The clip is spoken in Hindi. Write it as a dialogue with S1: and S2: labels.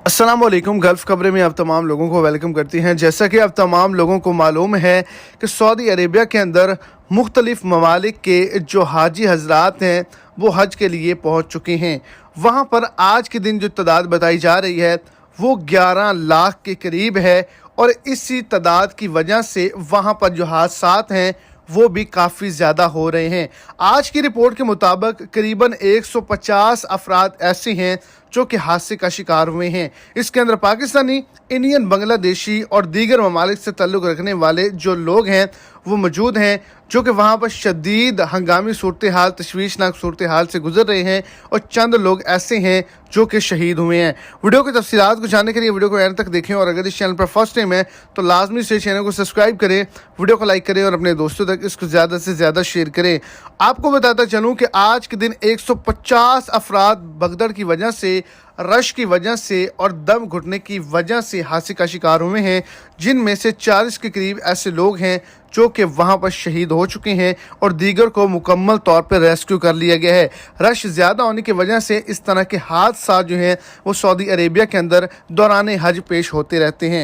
S1: अस्सलाम वालेकुम। गल्फ़ खबरें में आप तमाम लोगों को वेलकम करती हैं। जैसा कि आप तमाम लोगों को मालूम है कि सऊदी अरेबिया के अंदर मुख्तलिफ़ ममालिक के जो हाजी हज़रात हैं वो हज के लिए पहुँच चुके हैं। वहाँ पर आज के दिन जो तादाद बताई जा रही है वो 11 लाख के करीब है और इसी तादाद की वजह से वहाँ पर जो हादसात हैं वो भी काफ़ी ज़्यादा हो रहे हैं। आज की रिपोर्ट के मुताबिक करीबन 150 अफराद ऐसे हैं जो कि हादसे का शिकार हुए हैं। इसके अंदर पाकिस्तानी, इंडियन, बांग्लादेशी और दीगर ममालिक से ताल्लुक़ रखने वाले जो लोग हैं वो मौजूद हैं, जो कि वहाँ पर शदीद हंगामी सूरत हाल, तशवीशनाक सूरत हाल से गुजर रहे हैं और चंद लोग ऐसे हैं जो कि शहीद हुए हैं। वीडियो की तफसीलात को जानने के लिए वीडियो को एंड तक देखें और अगर इस चैनल पर फर्स्ट टाइम है तो लाजमी से चैनल को सब्सक्राइब करें, वीडियो को लाइक करें और अपने दोस्तों तक इसको ज़्यादा से ज़्यादा शेयर करें। आपको बताता चलूँ कि आज के दिन 150 अफराद भगदड़ की वजह से, रश की वजह से और दम घुटने की वजह से हादसे का शिकार हुए हैं, जिनमें से 40 के करीब ऐसे लोग हैं जो कि वहाँ पर शहीद हो चुके हैं और दीगर को मुकम्मल तौर पर रेस्क्यू कर लिया गया है। रश ज़्यादा होने की वजह से इस तरह के हादसा जो हैं वो सऊदी अरेबिया के अंदर दौरान हज पेश होते रहते हैं।